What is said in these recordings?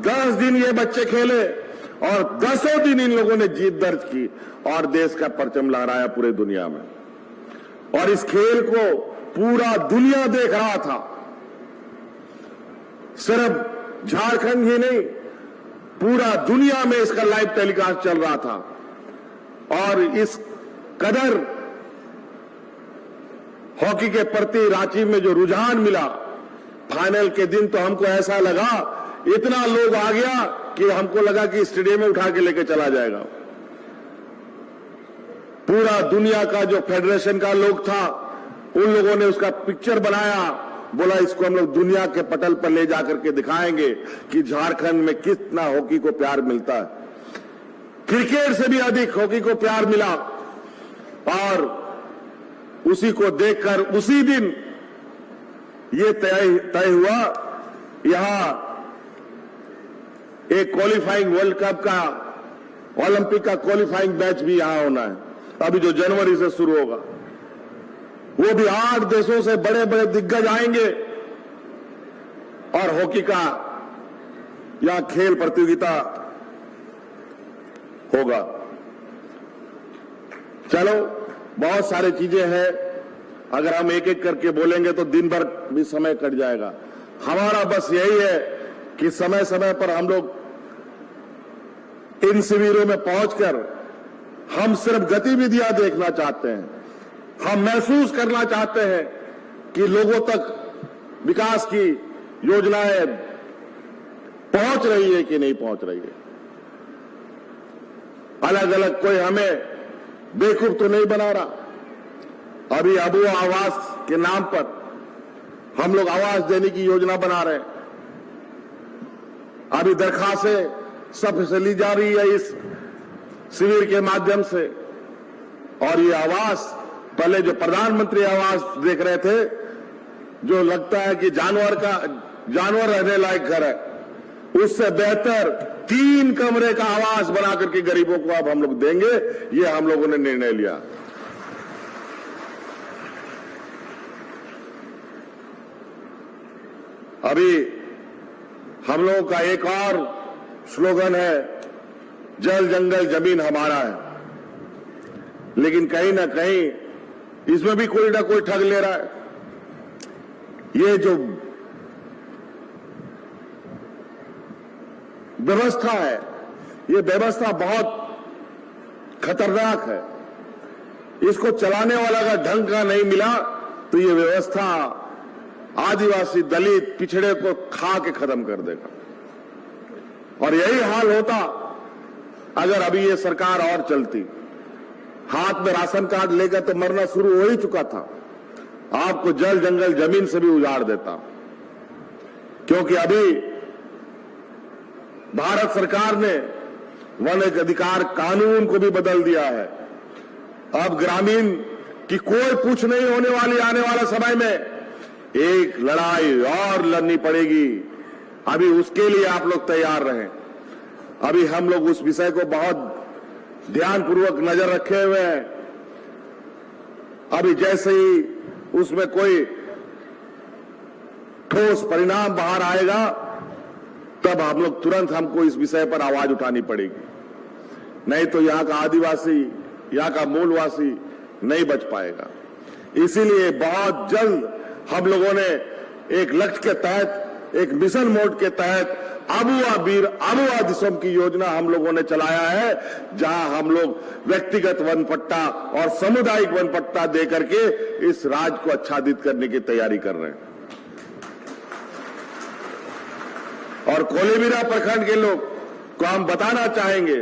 10 दिन ये बच्चे खेले और 10 दिन इन लोगों ने जीत दर्ज की और देश का परचम लहराया पूरे दुनिया में। और इस खेल को पूरा दुनिया देख रहा था, सिर्फ झारखंड ही नहीं, पूरा दुनिया में इसका लाइव टेलीकास्ट चल रहा था। और इस कदर हॉकी के प्रति रांची में जो रुझान मिला, फाइनल के दिन तो हमको ऐसा लगा, इतना लोग आ गया कि हमको लगा कि स्टेडियम में उठा के लेके चला जाएगा। पूरा दुनिया का जो फेडरेशन का लोग था, उन लोगों ने उसका पिक्चर बनाया, बोला इसको हम लोग दुनिया के पटल पर ले जाकर के दिखाएंगे कि झारखंड में कितना हॉकी को प्यार मिलता है। क्रिकेट से भी अधिक हॉकी को प्यार मिला। और उसी को देखकर उसी दिन ये तय हुआ, यहां एक क्वालिफाइंग वर्ल्ड कप का, ओलंपिक का क्वालिफाइंग मैच भी यहां होना है, अभी जो जनवरी से शुरू होगा। वो भी 8 देशों से बड़े बड़े दिग्गज आएंगे और हॉकी का यहां खेल प्रतियोगिता होगा। चलो, बहुत सारी चीजें हैं, अगर हम एक एक करके बोलेंगे तो दिन भर भी समय कट जाएगा। हमारा बस यही है कि समय समय पर हम लोग इन शिविरों में पहुंचकर हम सिर्फ गतिविधियां देखना चाहते हैं, हम महसूस करना चाहते हैं कि लोगों तक विकास की योजनाएं पहुंच रही है कि नहीं पहुंच रही है। अलग अलग कोई हमें बेवकूफ तो नहीं बना रहा। अभी अबुआ आवास के नाम पर हम लोग आवास देने की योजना बना रहे हैं। अभी दरखास्तें सब से ली जा रही है इस शिविर के माध्यम से। और ये आवास, पहले जो प्रधानमंत्री आवास देख रहे थे, जो लगता है कि जानवर रहने लायक घर है, उससे बेहतर 3 कमरे का आवास बना करके गरीबों को अब हम लोग देंगे। ये हम लोगों ने निर्णय लिया। अभी हम लोगों का एक और स्लोगन है, जल जंगल जमीन हमारा है। लेकिन कहीं ना कहीं इसमें भी कोई ना कोई ठग ले रहा है। ये जो व्यवस्था है, ये व्यवस्था बहुत खतरनाक है। इसको चलाने वाला अगर ढंग का नहीं मिला तो ये व्यवस्था आदिवासी, दलित, पिछड़े को खा के खत्म कर देगा। और यही हाल होता अगर अभी ये सरकार और चलती। हाथ में राशन कार्ड लेकर तो मरना शुरू हो ही चुका था, आपको जल जंगल जमीन से भी उजाड़ देता। क्योंकि अभी भारत सरकार ने वन अधिकार कानून को भी बदल दिया है। अब ग्रामीण की कोई पूछ नहीं होने वाली। आने वाला समय में एक लड़ाई और लड़नी पड़ेगी। अभी उसके लिए आप लोग तैयार रहें। अभी हम लोग उस विषय को बहुत ध्यानपूर्वक नजर रखे हुए हैं। अभी जैसे ही उसमें कोई ठोस परिणाम बाहर आएगा, तब हम लोग तुरंत हमको इस विषय पर आवाज उठानी पड़ेगी। नहीं तो यहां का आदिवासी, यहां का मूलवासी नहीं बच पाएगा। इसीलिए बहुत जल्द हम लोगों ने एक लक्ष्य के तहत, एक मिशन मोड के तहत अबुआ बीर अबुआ दिसोम की योजना हम लोगों ने चलाया है, जहां हम लोग व्यक्तिगत वन पट्टा और सामुदायिक वन पट्टा देकर के इस राज्य को आच्छादित करने की तैयारी कर रहे हैं। और कोलेबिरा प्रखंड के लोग को हम बताना चाहेंगे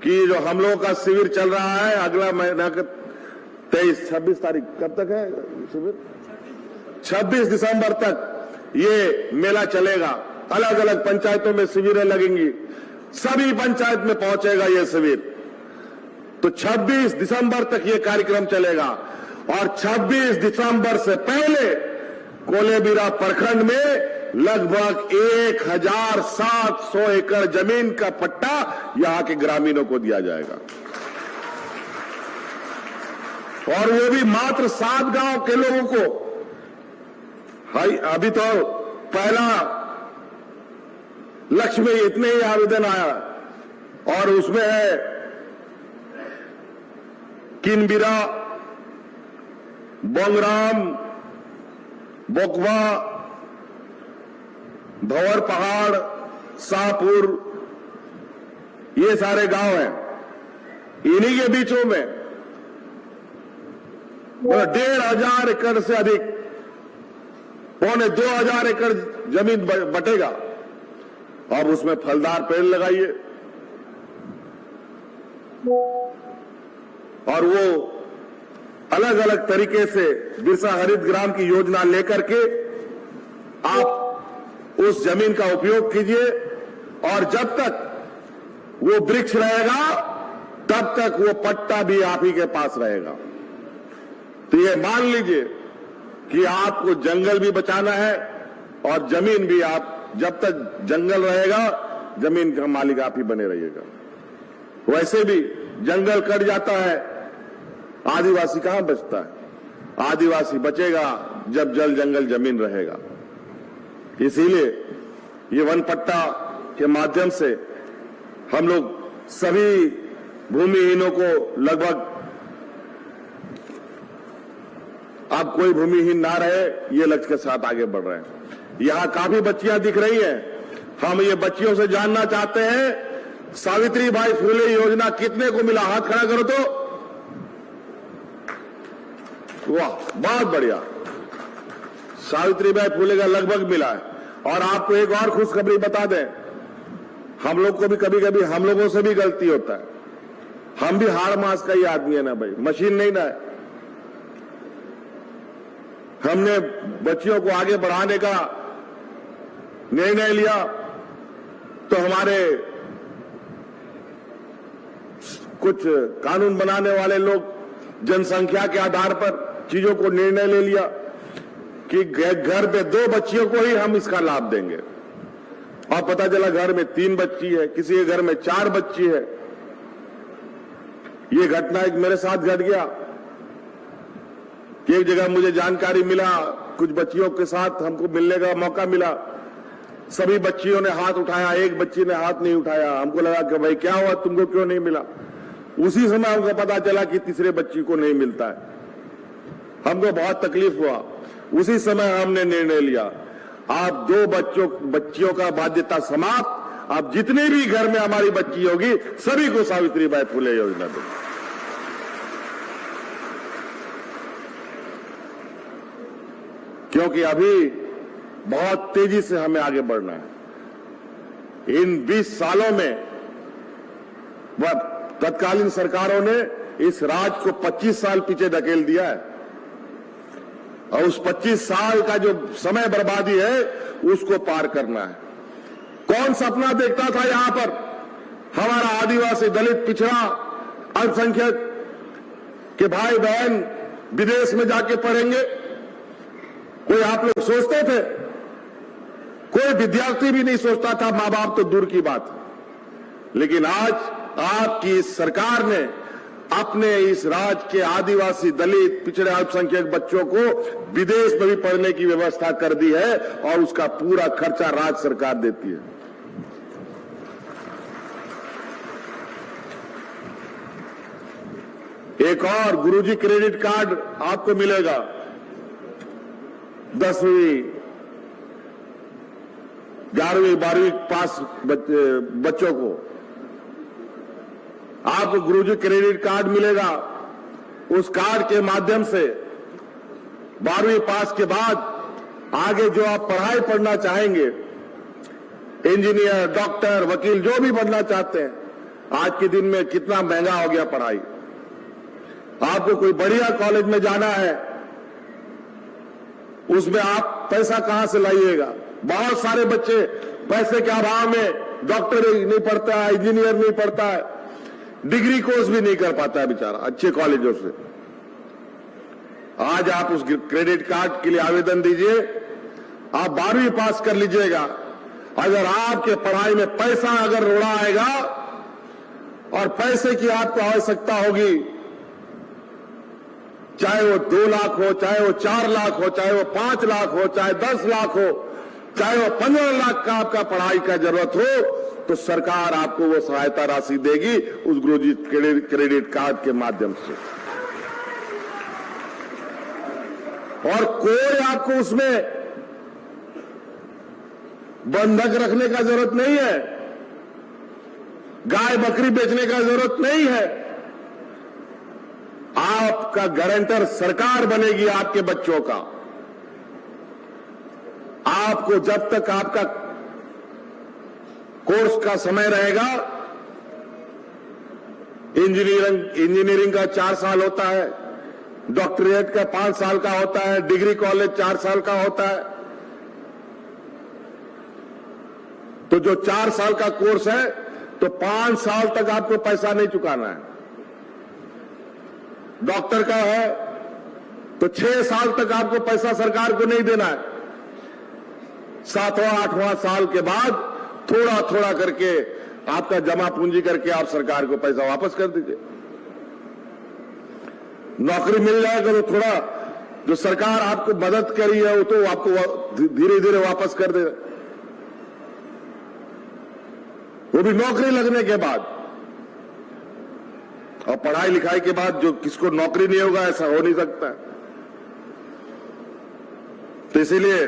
कि जो हम लोगों का शिविर चल रहा है, अगला महीना 23-26 तारीख, कब तक है शिविर? 26 दिसंबर तक ये मेला चलेगा। अलग अलग पंचायतों में शिविरें लगेंगी, सभी पंचायत में पहुंचेगा ये शिविर। तो 26 दिसंबर तक ये कार्यक्रम चलेगा। और 26 दिसंबर से पहले कोलेबिरा प्रखंड में लगभग 1700 एकड़ जमीन का पट्टा यहां के ग्रामीणों को दिया जाएगा। और वो भी मात्र 7 गांव के लोगों को। अभी तो पहला लक्ष्य में इतने ही आवेदन आया और उसमें है किनबिरा, बोंगराम, बोकवा, भंवर पहाड़, शाहपुर, ये सारे गांव हैं। इन्हीं के बीचों में 1,500 एकड़ से अधिक, 2,500 एकड़ जमीन बटेगा। अब उसमें फलदार पेड़ लगाइए और वो अलग अलग तरीके से बिरसा हरित ग्राम की योजना लेकर के आप उस जमीन का उपयोग कीजिए और जब तक वो वृक्ष रहेगा तब तक वो पट्टा भी आप ही के पास रहेगा। तो ये मान लीजिए कि आपको जंगल भी बचाना है और जमीन भी, आप जब तक जंगल रहेगा जमीन का मालिक आप ही बने रहिएगा। वैसे भी जंगल कट जाता है, आदिवासी कहां बचता है? आदिवासी बचेगा जब जल जंगल जमीन रहेगा। इसीलिए ये वन पट्टा के माध्यम से हम लोग सभी भूमिहीनों को लगभग अब कोई भूमिहीन ना रहे, ये लक्ष्य के साथ आगे बढ़ रहे हैं। यहां काफी बच्चियां दिख रही हैं। हम ये बच्चियों से जानना चाहते हैं, सावित्रीबाई फुले योजना कितने को मिला? हाथ खड़ा करो तो। वाह, बहुत बढ़िया। सावित्रीबाई फुले का लगभग मिला है। और आपको एक और खुशखबरी बता दें, हम लोग को भी कभी कभी हम लोगों से भी गलती होता है। हम भी हाड़ मास का ही आदमी है ना भाई, मशीन नहीं ना है। हमने बच्चियों को आगे बढ़ाने का निर्णय लिया तो हमारे कुछ कानून बनाने वाले लोग जनसंख्या के आधार पर चीजों को निर्णय ले लिया कि घर पे 2 बच्चियों को ही हम इसका लाभ देंगे। और पता चला घर में 3 बच्ची है, किसी के घर में 4 बच्ची है। ये घटना एक मेरे साथ घट गया कि एक जगह मुझे जानकारी मिला, कुछ बच्चियों के साथ हमको मिलने का मौका मिला। सभी बच्चियों ने हाथ उठाया, एक बच्ची ने हाथ नहीं उठाया। हमको लगा कि भाई क्या हुआ, तुमको क्यों नहीं मिला? उसी समय हमको पता चला कि तीसरे बच्ची को नहीं मिलता है। हमको बहुत तकलीफ हुआ। उसी समय हमने निर्णय लिया, आप 2 बच्चियों का बाध्यता समाप्त। अब जितने भी घर में हमारी बच्ची होगी सभी को सावित्रीबाई फुले योजना दो। क्योंकि अभी बहुत तेजी से हमें आगे बढ़ना है। इन 20 सालों में तत्कालीन सरकारों ने इस राज्य को 25 साल पीछे धकेल दिया है और उस 25 साल का जो समय बर्बादी है उसको पार करना है। कौन सपना देखता था यहां पर हमारा आदिवासी, दलित, पिछड़ा, अल्पसंख्यक के भाई बहन विदेश में जाके पढ़ेंगे? कोई आप लोग सोचते थे? कोई विद्यार्थी भी नहीं सोचता था, मां बाप तो दूर की बात। लेकिन आज आपकी इस सरकार ने अपने इस राज्य के आदिवासी, दलित, पिछड़े, अल्पसंख्यक बच्चों को विदेश में भी पढ़ने की व्यवस्था कर दी है और उसका पूरा खर्चा राज्य सरकार देती है। एक और गुरुजी क्रेडिट कार्ड आपको मिलेगा 10वीं, 11वीं, 12वीं पास बच्चों को आपको गुरुजी क्रेडिट कार्ड मिलेगा। उस कार्ड के माध्यम से 12वीं पास के बाद आगे जो आप पढ़ाई पढ़ना चाहेंगे, इंजीनियर, डॉक्टर, वकील, जो भी बनना चाहते हैं, आज के दिन में कितना महंगा हो गया पढ़ाई। आपको कोई बढ़िया कॉलेज में जाना है, उसमें आप पैसा कहां से लाइएगा? बहुत सारे बच्चे पैसे के अभाव में डॉक्टर नहीं पढ़ता है, इंजीनियर नहीं पढ़ता है, डिग्री कोर्स भी नहीं कर पाता है बेचारा अच्छे कॉलेजों से। आज आप उस क्रेडिट कार्ड के लिए आवेदन दीजिए, आप 12वीं पास कर लीजिएगा। अगर आपके पढ़ाई में पैसा अगर रोड़ा आएगा और पैसे की आपको आवश्यकता होगी, चाहे वो 2 लाख हो, चाहे वो 4 लाख हो, चाहे वो 5 लाख हो, चाहे 10 लाख हो, चाहे वो 15 लाख का आपका पढ़ाई का जरूरत हो तो सरकार आपको वो सहायता राशि देगी उस गुरुजी क्रेडिट कार्ड के माध्यम से। और कोई आपको उसमें बंधक रखने का जरूरत नहीं है, गाय बकरी बेचने का जरूरत नहीं है। आपका गारंटर सरकार बनेगी आपके बच्चों का। आपको जब तक आपका कोर्स का समय रहेगा, इंजीनियरिंग का 4 साल होता है, डॉक्टरेट का 5 साल का होता है, डिग्री कॉलेज 4 साल का होता है, तो जो 4 साल का कोर्स है तो 5 साल तक आपको पैसा नहीं चुकाना है। डॉक्टर का है तो 6 साल तक आपको पैसा सरकार को नहीं देना है। 7वां 8वां साल के बाद थोड़ा थोड़ा करके आपका जमा पूंजी करके आप सरकार को पैसा वापस कर दीजिए। नौकरी मिल जाएगा तो थोड़ा जो सरकार आपको मदद करी है वो तो आपको धीरे धीरे वापस कर दे, वो भी नौकरी लगने के बाद। और पढ़ाई लिखाई के बाद जो किसको नौकरी नहीं होगा ऐसा हो नहीं सकता। तो इसीलिए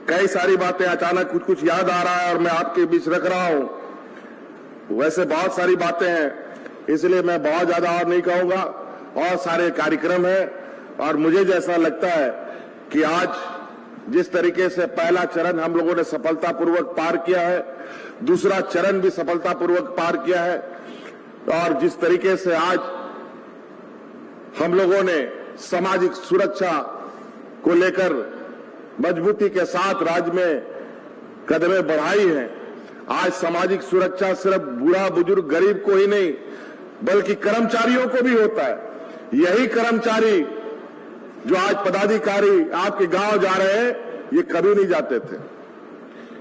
कई सारी बातें अचानक कुछ कुछ याद आ रहा है और मैं आपके बीच रख रहा हूं। वैसे बहुत सारी बातें हैं, इसलिए मैं बहुत ज्यादा और नहीं कहूंगा। और सारे कार्यक्रम है और मुझे जैसा लगता है कि आज जिस तरीके से पहला चरण हम लोगों ने सफलतापूर्वक पार किया है, दूसरा चरण भी सफलतापूर्वक पार किया है, और जिस तरीके से आज हम लोगों ने सामाजिक सुरक्षा को लेकर मजबूती के साथ राज्य में कदमें बढ़ाई हैं। आज सामाजिक सुरक्षा सिर्फ बूढ़ा बुजुर्ग गरीब को ही नहीं बल्कि कर्मचारियों को भी होता है। यही कर्मचारी जो आज पदाधिकारी आपके गांव जा रहे हैं, ये कभी नहीं जाते थे,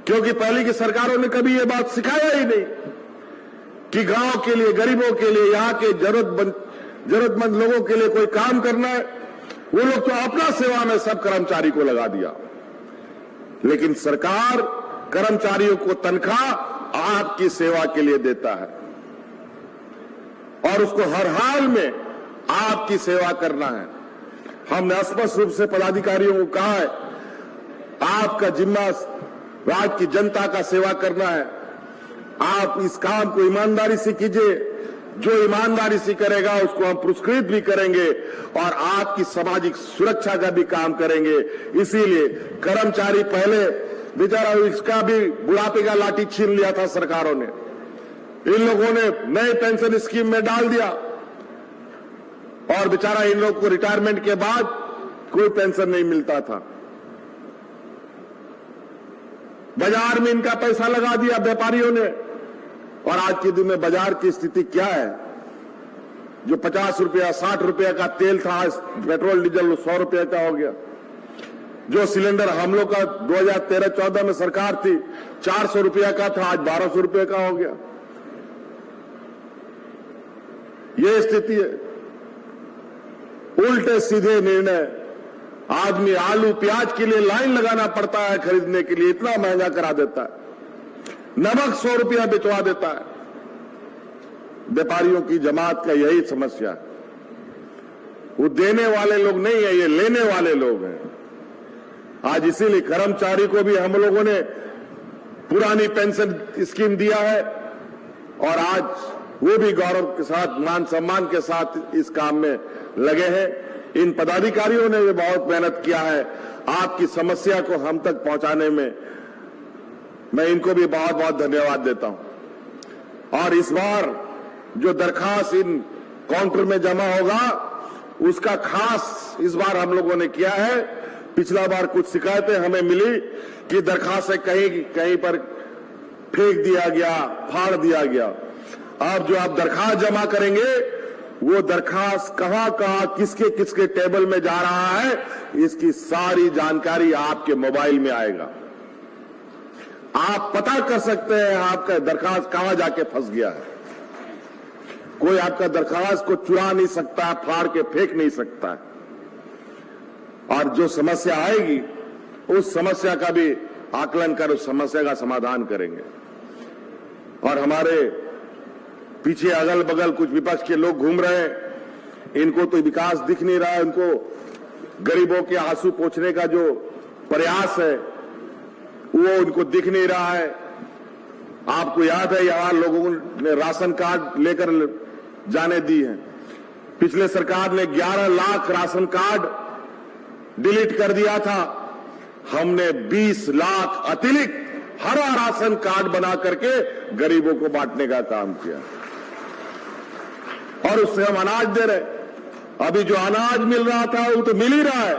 क्योंकि पहले की सरकारों ने कभी ये बात सिखाया ही नहीं कि गांव के लिए, गरीबों के लिए, यहाँ के जरूरतमंद लोगों के लिए कोई काम करना है। वो लोग तो अपना सेवा में सब कर्मचारी को लगा दिया, लेकिन सरकार कर्मचारियों को तनख्वाह आपकी सेवा के लिए देता है और उसको हर हाल में आपकी सेवा करना है। हमने स्पष्ट रूप से पदाधिकारियों को कहा है, आपका जिम्मा राज्य की जनता का सेवा करना है। आप इस काम को ईमानदारी से कीजिए, जो ईमानदारी से करेगा उसको हम पुरस्कृत भी करेंगे और आपकी सामाजिक सुरक्षा का भी काम करेंगे। इसीलिए कर्मचारी पहले बेचारा इसका भी बुढ़ापे का लाठी छीन लिया था सरकारों ने, इन लोगों ने नए पेंशन स्कीम में डाल दिया और बेचारा इन लोगों को रिटायरमेंट के बाद कोई पेंशन नहीं मिलता था। बाजार में इनका पैसा लगा दिया व्यापारियों ने, और आज के दिन में बाजार की स्थिति क्या है? जो 50 रुपया 60 रुपया का तेल था, आज पेट्रोल डीजल 100 रुपया का हो गया। जो सिलेंडर हम लोग का 2013-14 में सरकार थी 400 रुपया का था, आज 1200 रुपये का हो गया। ये स्थिति है। उल्टे सीधे निर्णय, आदमी आलू प्याज के लिए लाइन लगाना पड़ता है खरीदने के लिए, इतना महंगा करा देता है। नमक 100 रुपया बिचवा देता है। व्यापारियों की जमात का यही समस्या है। वो देने वाले लोग नहीं है, ये लेने वाले लोग हैं। आज इसीलिए कर्मचारी को भी हम लोगों ने पुरानी पेंशन स्कीम दिया है और आज वो भी गौरव के साथ, मान सम्मान के साथ इस काम में लगे हैं। इन पदाधिकारियों ने भी बहुत मेहनत किया है आपकी समस्या को हम तक पहुंचाने में। मैं इनको भी बहुत बहुत धन्यवाद देता हूं। और इस बार जो दरखास्त इन काउंटर में जमा होगा उसका खास इस बार हम लोगों ने किया है। पिछला बार कुछ शिकायतें हमें मिली कि दरखास्तें कहीं पर फेंक दिया गया, फाड़ दिया गया। अब जो आप दरखास्त जमा करेंगे वो दरखास्त कहां कहां किसके किसके टेबल में जा रहा है, इसकी सारी जानकारी आपके मोबाइल में आएगा। आप पता कर सकते हैं आपका दरखास्त कहां जाके फंस गया है। कोई आपका दरखास्त को चुरा नहीं सकता, फाड़ के फेंक नहीं सकता है। और जो समस्या आएगी उस समस्या का भी आकलन कर उस समस्या का समाधान करेंगे। और हमारे पीछे अगल बगल कुछ विपक्ष के लोग घूम रहे हैं, इनको तो विकास दिख नहीं रहा है, उनको गरीबों के आंसू पोंछने का जो प्रयास है वो उनको दिख नहीं रहा है। आपको याद है यहां लोगों ने राशन कार्ड लेकर जाने दी है। पिछले सरकार ने 11 लाख राशन कार्ड डिलीट कर दिया था, हमने 20 लाख अतिरिक्त हरा राशन कार्ड बना करके गरीबों को बांटने का काम किया और उससे हम अनाज दे रहे। अभी जो अनाज मिल रहा था वो तो मिल ही रहा है।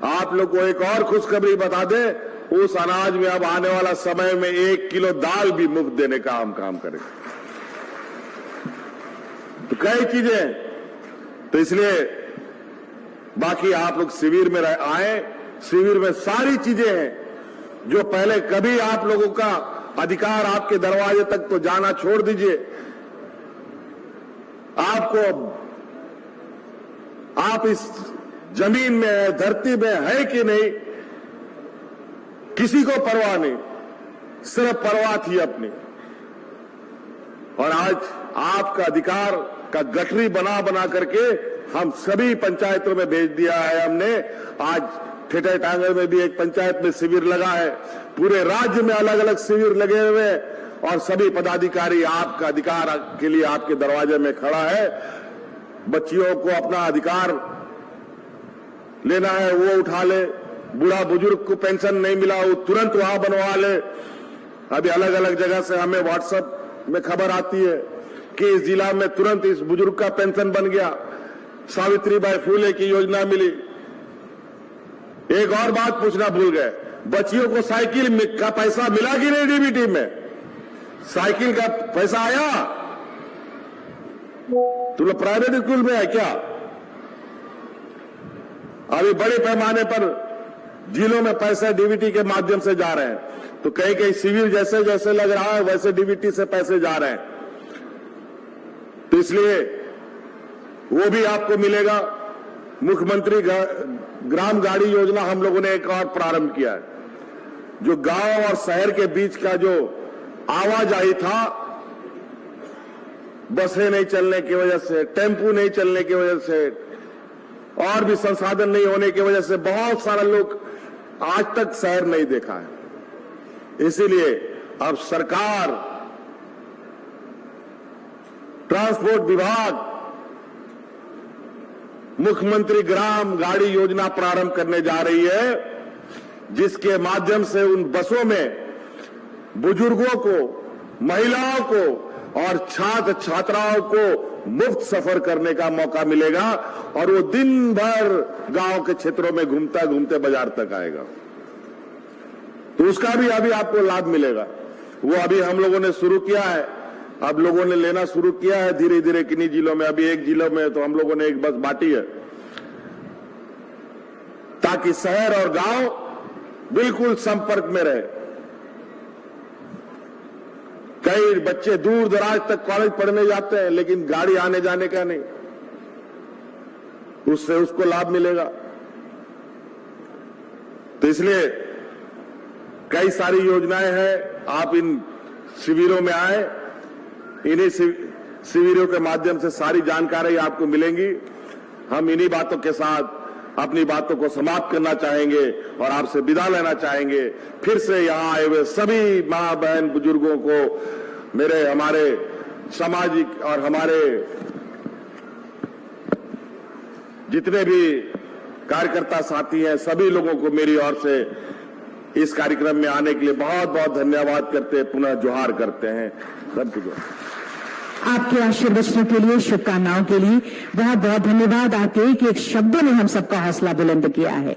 आप लोग को एक और खुशखबरी बता दें, उस अनाज में अब आने वाला समय में 1 किलो दाल भी मुफ्त देने का हम काम करेंगे। तो कई चीजें, तो इसलिए बाकी आप लोग शिविर में आए, शिविर में सारी चीजें हैं जो पहले कभी आप लोगों का अधिकार आपके दरवाजे तक तो जाना छोड़ दीजिए, आप इस जमीन में है, धरती में है कि नहीं, किसी को परवाह नहीं, सिर्फ परवाह थी अपनी। और आज आपका अधिकार का गठरी बना बना करके हम सभी पंचायतों में भेज दिया है हमने। आज ठेठर टांगल में भी एक पंचायत में शिविर लगा है, पूरे राज्य में अलग अलग शिविर लगे हुए हैं और सभी पदाधिकारी आपका अधिकार के लिए आपके दरवाजे में खड़ा है। बच्चियों को अपना अधिकार लेना है वो उठा ले, बूढ़ा बुजुर्ग को पेंशन नहीं मिला वो तुरंत वहां बनवा ले। अभी अलग अलग जगह से हमें व्हाट्सएप में खबर आती है कि इस जिला में तुरंत इस बुजुर्ग का पेंशन बन गया, सावित्रीबाई फुले की योजना मिली। एक और बात पूछना भूल गए, बच्चियों को साइकिल का पैसा मिला कि नहीं? डीबीटी में साइकिल का पैसा आया? तुम लोग प्राइवेट स्कूल में है क्या? अभी बड़े पैमाने पर जिलों में पैसे डीबीटी के माध्यम से जा रहे हैं, तो कहीं कहीं शिविर जैसे जैसे लग रहा है वैसे डीबीटी से पैसे जा रहे हैं, तो इसलिए वो भी आपको मिलेगा। मुख्यमंत्री ग्राम गाड़ी योजना हम लोगों ने एक और प्रारंभ किया है, जो गांव और शहर के बीच का जो आवाजाही था, बसें नहीं चलने की वजह से, टेम्पू नहीं चलने की वजह से और भी संसाधन नहीं होने की वजह से बहुत सारे लोग आज तक शहर नहीं देखा है। इसीलिए अब सरकार, ट्रांसपोर्ट विभाग मुख्यमंत्री ग्राम गाड़ी योजना प्रारंभ करने जा रही है, जिसके माध्यम से उन बसों में बुजुर्गों को, महिलाओं को और छात्र छात्राओं को मुफ्त सफर करने का मौका मिलेगा और वो दिन भर गांव के क्षेत्रों में घूमता घूमते बाजार तक आएगा। तो उसका भी अभी आपको लाभ मिलेगा। वो अभी हम लोगों ने शुरू किया है, अब लोगों ने लेना शुरू किया है धीरे धीरे किन्हीं जिलों में। अभी एक जिलों में तो हम लोगों ने एक बस बांटी है, ताकि शहर और गांव बिल्कुल संपर्क में रहे। कई बच्चे दूर दराज तक कॉलेज पढ़ने जाते हैं, लेकिन गाड़ी आने जाने का नहीं, उससे उसको लाभ मिलेगा। तो इसलिए कई सारी योजनाएं हैं, आप इन शिविरों में आए, इन्हीं शिविरों के माध्यम से सारी जानकारी आपको मिलेंगी। हम इन्हीं बातों के साथ अपनी बातों को समाप्त करना चाहेंगे और आपसे विदा लेना चाहेंगे। फिर से यहां आए हुए सभी मां बहन बुजुर्गों को, मेरे हमारे सामाजिक और हमारे जितने भी कार्यकर्ता साथी हैं, सभी लोगों को मेरी ओर से इस कार्यक्रम में आने के लिए बहुत बहुत धन्यवाद करते, पुनः जोहार करते हैं। सबको आपके आशीर्वचनों के लिए, शुभकामनाओं के लिए बहुत बहुत धन्यवाद। आपके एक एक शब्दों ने हम सबका हौसला बुलंद किया है।